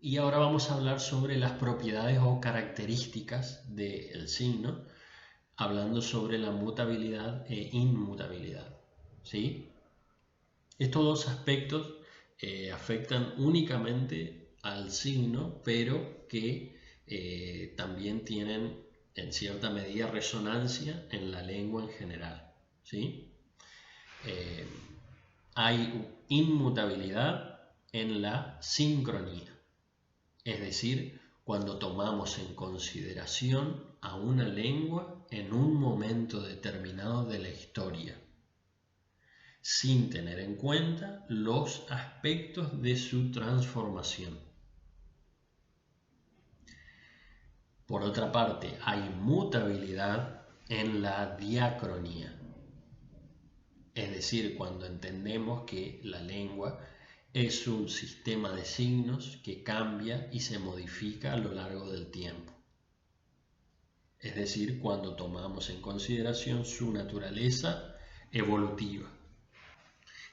Y ahora vamos a hablar sobre las propiedades o características del signo, hablando sobre la mutabilidad e inmutabilidad. ¿Sí? Estos dos aspectos afectan únicamente al signo, pero que también tienen en cierta medida resonancia en la lengua en general. ¿Sí? Eh, hay inmutabilidad en la sincronía, es decir, cuando tomamos en consideración a una lengua en un momento determinado de la historia, sin tener en cuenta los aspectos de su transformación. Por otra parte, hay mutabilidad en la diacronía, es decir, cuando entendemos que la lengua es un sistema de signos que cambia y se modifica a lo largo del tiempo. Es decir, cuando tomamos en consideración su naturaleza evolutiva.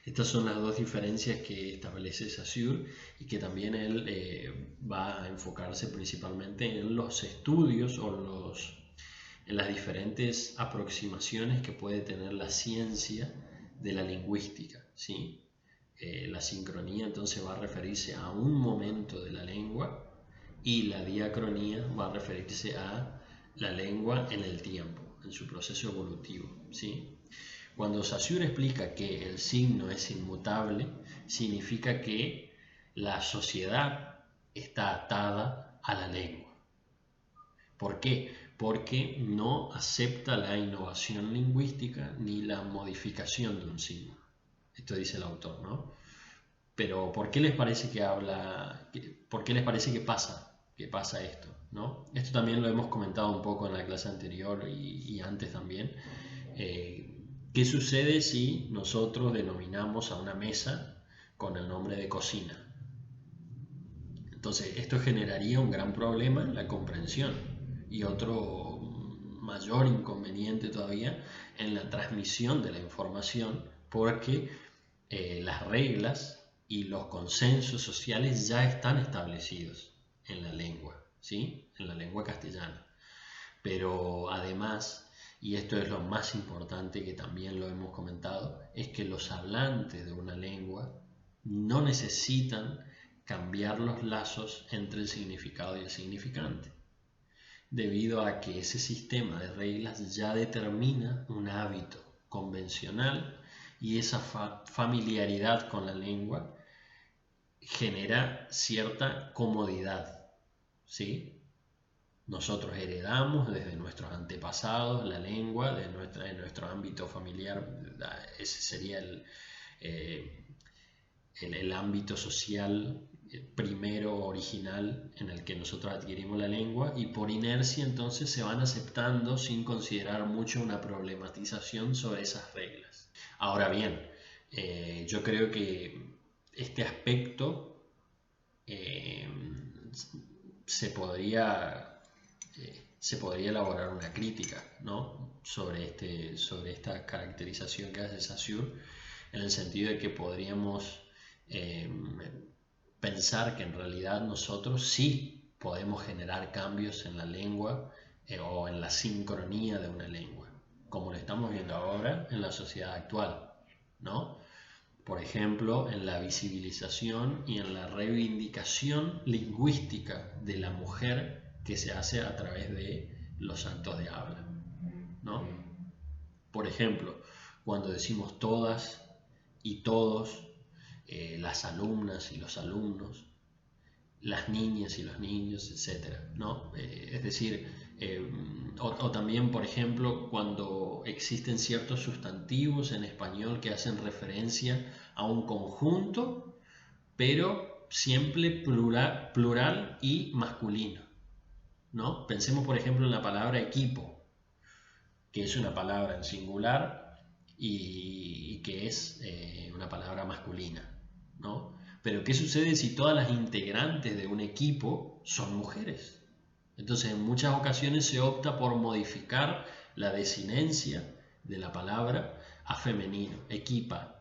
Estas son las dos diferencias que establece Saussure y que también él va a enfocarse principalmente en los estudios o en las diferentes aproximaciones que puede tener la ciencia de la lingüística, ¿sí? La sincronía entonces va a referirse a un momento de la lengua y la diacronía va a referirse a la lengua en el tiempo, en su proceso evolutivo, ¿sí? Cuando Saussure explica que el signo es inmutable, significa que la sociedad está atada a la lengua. ¿Por qué? Porque no acepta la innovación lingüística ni la modificación de un signo. Esto dice el autor, ¿no? Pero ¿por qué les parece por qué les parece que pasa esto, ¿no? Esto también lo hemos comentado un poco en la clase anterior y antes también. ¿Qué sucede si nosotros denominamos a una mesa con el nombre de cocina? Entonces, esto generaría un gran problema en la comprensión y otro mayor inconveniente todavía en la transmisión de la información, porque las reglas y los consensos sociales ya están establecidos en la lengua, ¿sí? En la lengua castellana. Pero además, y esto es lo más importante que también lo hemos comentado, es que los hablantes de una lengua no necesitan cambiar los lazos entre el significado y el significante, debido a que ese sistema de reglas ya determina un hábito convencional y esa familiaridad con la lengua genera cierta comodidad, ¿sí? Nosotros heredamos desde nuestros antepasados la lengua de nuestro ámbito familiar. Ese sería el ámbito social primero original en el que nosotros adquirimos la lengua, y por inercia entonces se van aceptando sin considerar mucho una problematización sobre esas reglas. Ahora bien, yo creo que este aspecto se podría elaborar una crítica, ¿no? sobre esta caracterización que hace Saussure, en el sentido de que podríamos pensar que en realidad nosotros sí podemos generar cambios en la lengua o en la sincronía de una lengua, como lo estamos viendo ahora en la sociedad actual, ¿no? Por ejemplo, en la visibilización y en la reivindicación lingüística de la mujer que se hace a través de los actos de habla, ¿no? Por ejemplo, cuando decimos todas y todos, las alumnas y los alumnos, las niñas y los niños, etc., ¿no? Es decir, o también, por ejemplo, cuando existen ciertos sustantivos en español que hacen referencia a un conjunto, pero siempre plural y masculino, ¿no? Pensemos, por ejemplo, en la palabra equipo, que es una palabra en singular y que es una palabra masculina, ¿no? Pero ¿qué sucede si todas las integrantes de un equipo son mujeres? Entonces, en muchas ocasiones se opta por modificar la desinencia de la palabra a femenino, equipa,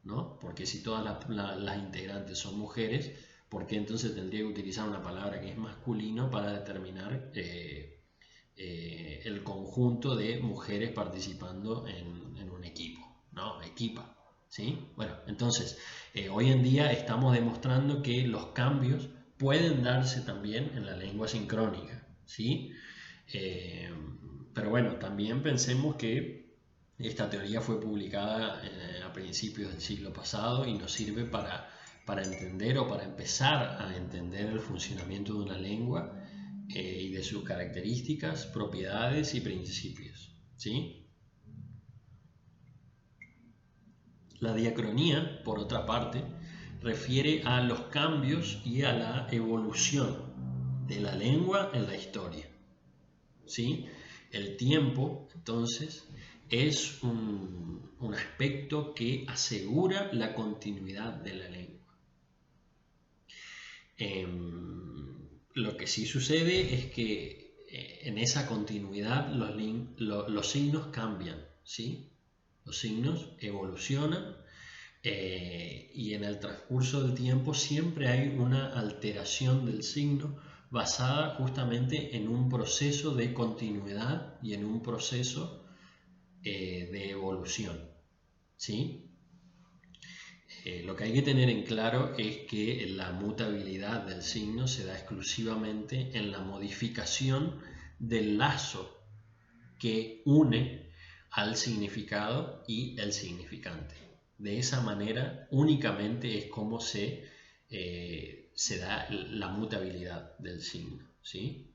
¿no? Porque si todas las integrantes son mujeres, ¿Por qué entonces tendría que utilizar una palabra que es masculino para determinar el conjunto de mujeres participando en un equipo? ¿No? Equipa. ¿Sí? Bueno, entonces, hoy en día estamos demostrando que los cambios pueden darse también en la lengua sincrónica. ¿Sí? Pero bueno, también pensemos que esta teoría fue publicada a principios del siglo pasado y nos sirve para entender o para empezar a entender el funcionamiento de una lengua y de sus características, propiedades y principios. ¿Sí? La diacronía, por otra parte, refiere a los cambios y a la evolución de la lengua en la historia. ¿Sí? El tiempo, entonces, es un aspecto que asegura la continuidad de la lengua. Lo que sí sucede es que en esa continuidad los signos cambian, ¿sí? Los signos evolucionan y en el transcurso del tiempo siempre hay una alteración del signo basada justamente en un proceso de continuidad y en un proceso de evolución, ¿sí? Lo que hay que tener en claro es que la mutabilidad del signo se da exclusivamente en la modificación del lazo que une al significado y el significante. De esa manera únicamente es como se da la mutabilidad del signo, ¿sí?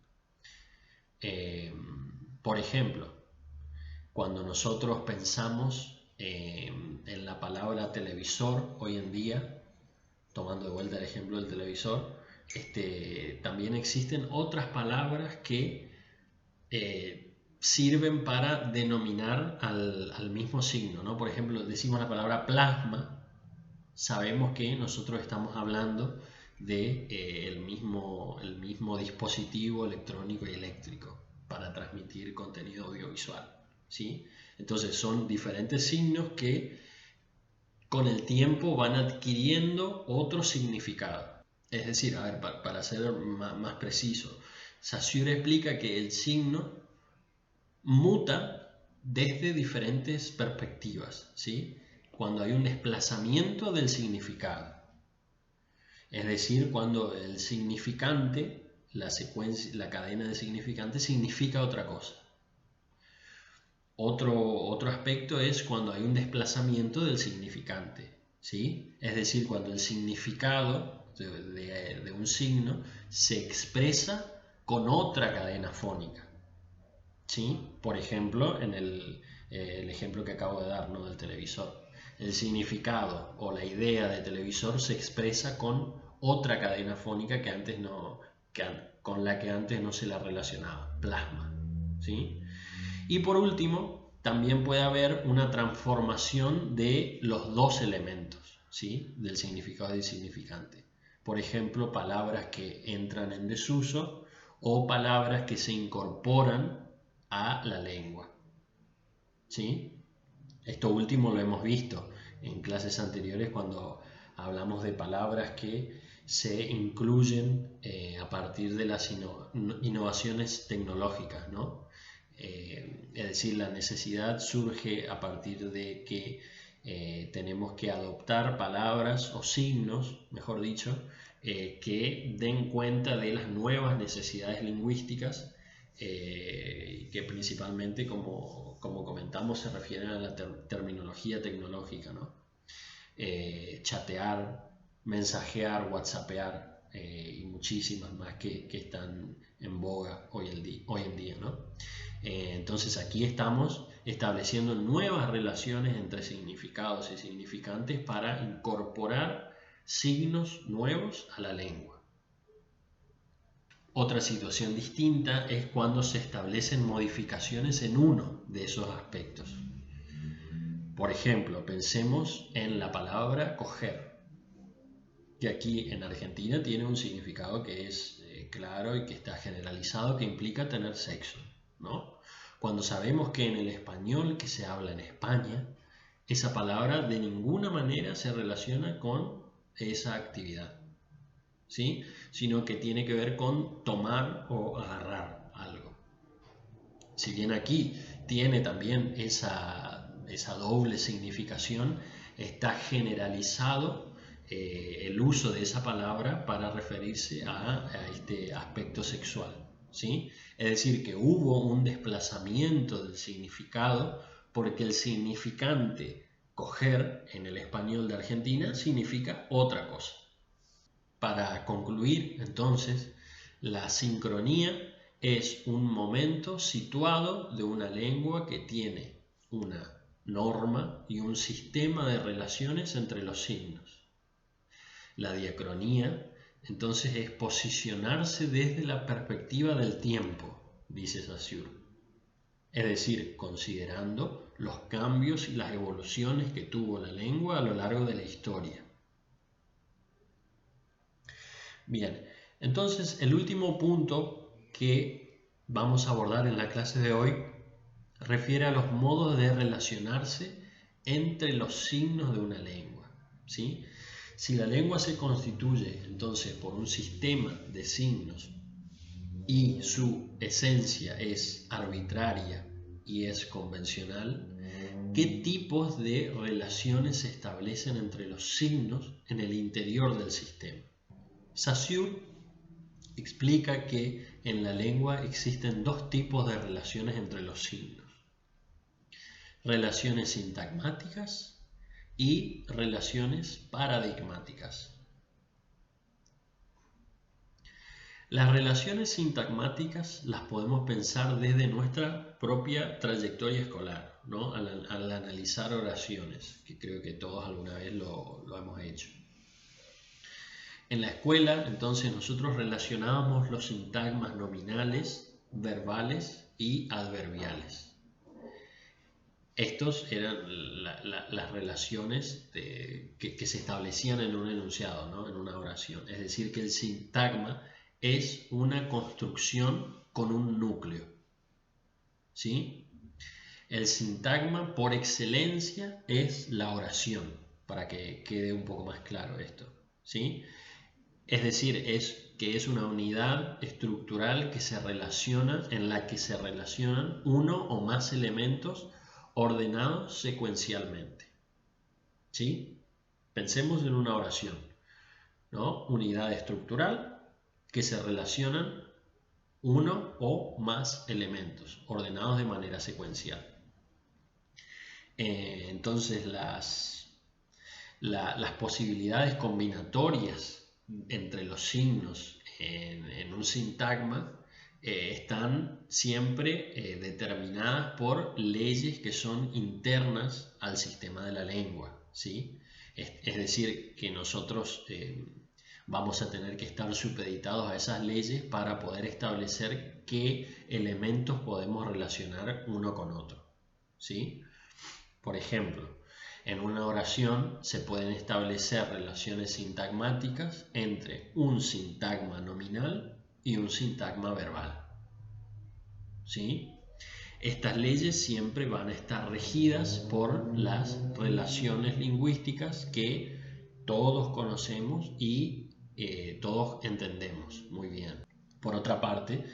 Por ejemplo, cuando nosotros pensamos en la palabra televisor hoy en día, tomando de vuelta el ejemplo del televisor, también existen otras palabras que sirven para denominar al mismo signo, ¿no? Por ejemplo, decimos la palabra plasma, sabemos que nosotros estamos hablando de el mismo dispositivo electrónico y eléctrico para transmitir contenido audiovisual, ¿sí? Entonces son diferentes signos que con el tiempo van adquiriendo otro significado. Es decir, a ver, para ser más preciso, Saussure explica que el signo muta desde diferentes perspectivas, ¿sí? Cuando hay un desplazamiento del significado. Es decir, cuando el significante, la cadena de significantes significa otra cosa. Otro aspecto es cuando hay un desplazamiento del significante, ¿sí? Es decir, cuando el significado de un signo se expresa con otra cadena fónica, ¿sí? Por ejemplo, en el ejemplo que acabo de dar, ¿no? Del televisor. El significado o la idea de televisor se expresa con otra cadena fónica con la que antes no se la relacionaba, plasma, ¿sí? Y por último, también puede haber una transformación de los dos elementos, ¿sí? Del significado y significante. Por ejemplo, palabras que entran en desuso o palabras que se incorporan a la lengua, ¿sí? Esto último lo hemos visto en clases anteriores cuando hablamos de palabras que se incluyen a partir de las innovaciones tecnológicas, ¿no? Es decir, la necesidad surge a partir de que tenemos que adoptar palabras o signos, mejor dicho, que den cuenta de las nuevas necesidades lingüísticas que principalmente, como comentamos, se refieren a la terminología tecnológica, ¿no? Chatear, mensajear, whatsappear y muchísimas más que están en boga hoy en día, ¿no? Entonces aquí estamos estableciendo nuevas relaciones entre significados y significantes para incorporar signos nuevos a la lengua. Otra situación distinta es cuando se establecen modificaciones en uno de esos aspectos. Por ejemplo, pensemos en la palabra coger, que aquí en Argentina tiene un significado que es claro y que está generalizado, que implica tener sexo, ¿no? Cuando sabemos que en el español que se habla en España, esa palabra de ninguna manera se relaciona con esa actividad, ¿sí? Sino que tiene que ver con tomar o agarrar algo. Si bien aquí tiene también esa doble significación, está generalizado el uso de esa palabra para referirse a este aspecto sexual, ¿sí? Es decir, que hubo un desplazamiento del significado porque el significante coger en el español de Argentina significa otra cosa. Para concluir, entonces, la sincronía es un momento situado de una lengua que tiene una norma y un sistema de relaciones entre los signos. La diacronía, entonces, es posicionarse desde la perspectiva del tiempo, dice Saussure. Es decir, considerando los cambios y las evoluciones que tuvo la lengua a lo largo de la historia. Bien, entonces el último punto que vamos a abordar en la clase de hoy refiere a los modos de relacionarse entre los signos de una lengua, ¿sí? Si la lengua se constituye entonces por un sistema de signos y su esencia es arbitraria y es convencional, ¿qué tipos de relaciones se establecen entre los signos en el interior del sistema? Saussure explica que en la lengua existen dos tipos de relaciones entre los signos: relaciones sintagmáticas y relaciones paradigmáticas. Las relaciones sintagmáticas las podemos pensar desde nuestra propia trayectoria escolar, ¿no? Al analizar oraciones, que creo que todos alguna vez lo hemos hecho. En la escuela, entonces, nosotros relacionábamos los sintagmas nominales, verbales y adverbiales. Estos eran las relaciones que se establecían en un enunciado, ¿no? En una oración. Es decir, que el sintagma es una construcción con un núcleo, ¿sí? El sintagma por excelencia es la oración, para que quede un poco más claro esto, ¿sí? Es decir, es una unidad estructural que se relaciona, en la que se relacionan uno o más elementos ordenados secuencialmente, ¿sí? Pensemos en una oración, ¿no? Unidad estructural que se relacionan uno o más elementos ordenados de manera secuencial. Entonces las posibilidades combinatorias entre los signos en un sintagma están siempre determinadas por leyes que son internas al sistema de la lengua, ¿sí? Es decir, que nosotros vamos a tener que estar supeditados a esas leyes para poder establecer qué elementos podemos relacionar uno con otro, ¿sí? Por ejemplo, en una oración se pueden establecer relaciones sintagmáticas entre un sintagma nominal y un sintagma verbal, ¿sí? Estas leyes siempre van a estar regidas por las relaciones lingüísticas que todos conocemos y todos entendemos muy bien. Por otra parte,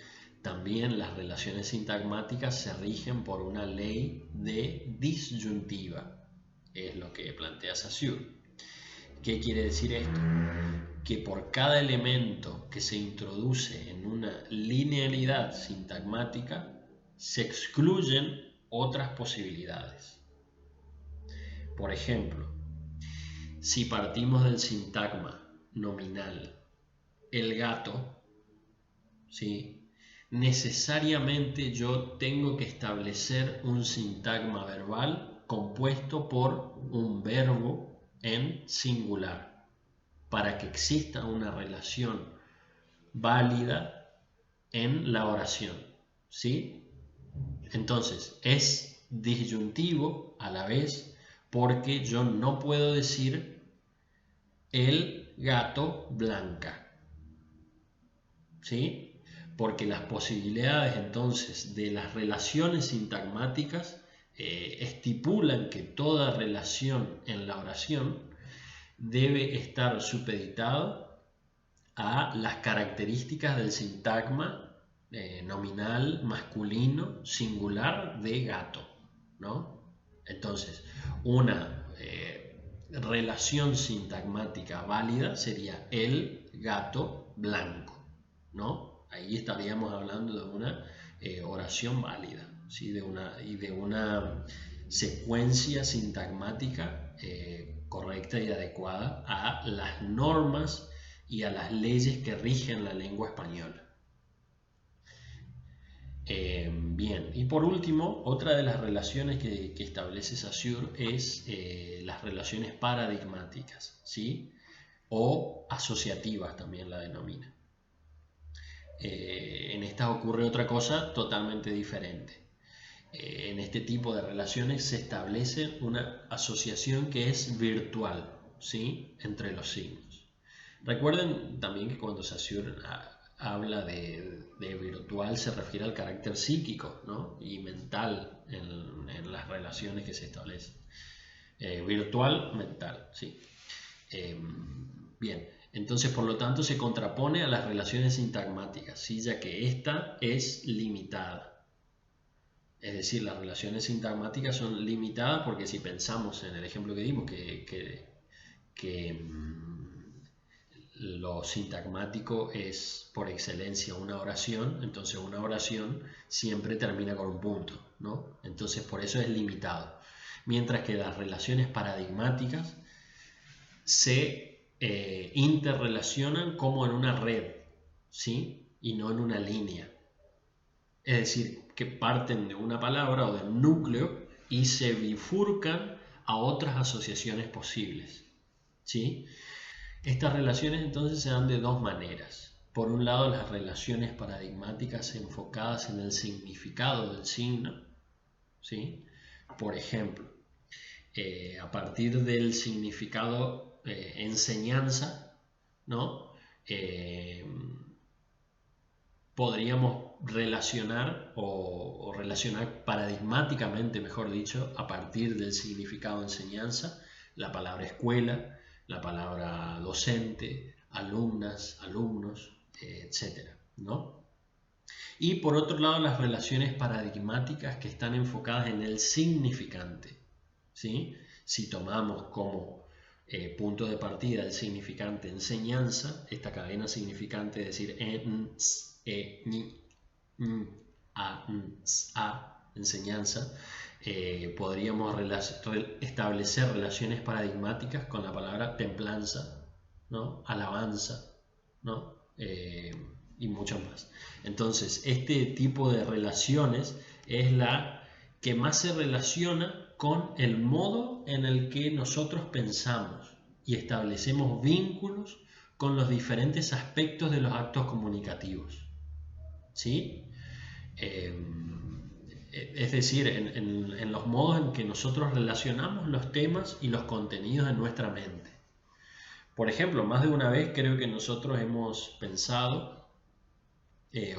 también las relaciones sintagmáticas se rigen por una ley de disyuntiva, es lo que plantea Saussure. ¿Qué quiere decir esto? Que por cada elemento que se introduce en una linealidad sintagmática se excluyen otras posibilidades. Por ejemplo, si partimos del sintagma nominal el gato, ¿sí? Necesariamente yo tengo que establecer un sintagma verbal compuesto por un verbo en singular para que exista una relación válida en la oración, ¿sí? Entonces es disyuntivo a la vez porque yo no puedo decir el gato blanca, ¿sí? Porque las posibilidades entonces de las relaciones sintagmáticas estipulan que toda relación en la oración debe estar supeditada a las características del sintagma nominal masculino singular de gato, ¿no? Entonces, una relación sintagmática válida sería el gato blanco, ¿no? Ahí estaríamos hablando de una oración válida, ¿sí? de una secuencia sintagmática correcta y adecuada a las normas y a las leyes que rigen la lengua española. Bien, y por último, otra de las relaciones que establece Saussure es las relaciones paradigmáticas, ¿sí? O asociativas también la denomina. En estas ocurre otra cosa totalmente diferente. En este tipo de relaciones se establece una asociación que es virtual, ¿sí? Entre los signos. Recuerden también que cuando Saussure habla de virtual se refiere al carácter psíquico, ¿no? Y mental en las relaciones que se establecen. Virtual, mental, ¿sí? Bien, entonces por lo tanto se contrapone a las relaciones sintagmáticas, ¿sí? Ya que esta es limitada. Es decir, las relaciones sintagmáticas son limitadas porque si pensamos en el ejemplo que dimos, que lo sintagmático es por excelencia una oración, entonces una oración siempre termina con un punto, ¿no? Entonces por eso es limitado. Mientras que las relaciones paradigmáticas se interrelacionan como en una red, ¿sí? Y no en una línea. Es decir, que parten de una palabra o de un núcleo y se bifurcan a otras asociaciones posibles, ¿sí? Estas relaciones entonces se dan de dos maneras. Por un lado, las relaciones paradigmáticas enfocadas en el significado del signo, ¿sí? Por ejemplo, a partir del significado enseñanza, ¿no? Podríamos relacionar o relacionar paradigmáticamente, mejor dicho, a partir del significado enseñanza, la palabra escuela, la palabra docente, alumnas, alumnos, etc., ¿no? Y por otro lado, las relaciones paradigmáticas que están enfocadas en el significante, ¿sí? Si tomamos como punto de partida el significante enseñanza, esta cadena significante, es decir, ni, enseñanza, podríamos establecer relaciones paradigmáticas con la palabra templanza, ¿no? Alabanza, ¿no? Y mucho más. Entonces, este tipo de relaciones es la que más se relaciona con el modo en el que nosotros pensamos y establecemos vínculos con los diferentes aspectos de los actos comunicativos, ¿sí? Es decir, en los modos en que nosotros relacionamos los temas y los contenidos en nuestra mente. Por ejemplo, más de una vez creo que nosotros hemos pensado,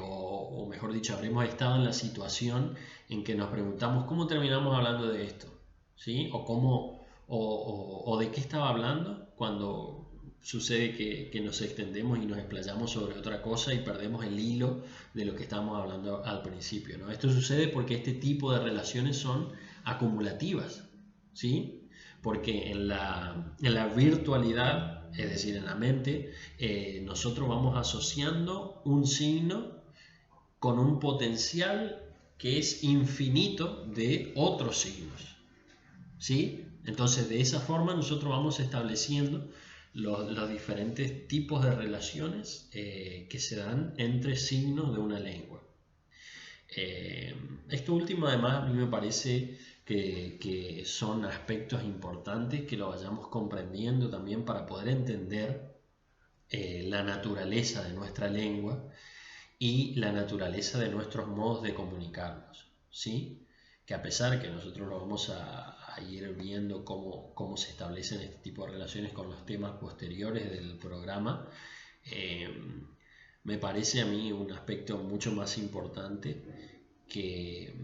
o mejor dicho, habremos estado en la situación en que nos preguntamos cómo terminamos hablando de esto, ¿sí? O de qué estaba hablando cuando sucede que nos extendemos y nos explayamos sobre otra cosa y perdemos el hilo de lo que estábamos hablando al principio, ¿no? Esto sucede porque este tipo de relaciones son acumulativas, ¿sí? Porque en la virtualidad, es decir, en la mente, nosotros vamos asociando un signo con un potencial que es infinito de otros signos, ¿sí? Entonces, de esa forma nosotros vamos estableciendo los diferentes tipos de relaciones que se dan entre signos de una lengua. Esto último, además, a mí me parece que son aspectos importantes que lo vayamos comprendiendo también para poder entender la naturaleza de nuestra lengua y la naturaleza de nuestros modos de comunicarnos, ¿sí? Que a pesar que nosotros lo vamos a ir viendo cómo se establecen este tipo de relaciones con los temas posteriores del programa, me parece a mí un aspecto mucho más importante que,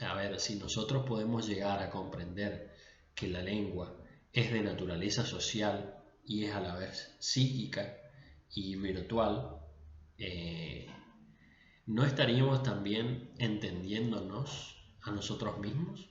a ver, si nosotros podemos llegar a comprender que la lengua es de naturaleza social y es a la vez psíquica y virtual, ¿no estaríamos también entendiéndonos a nosotros mismos?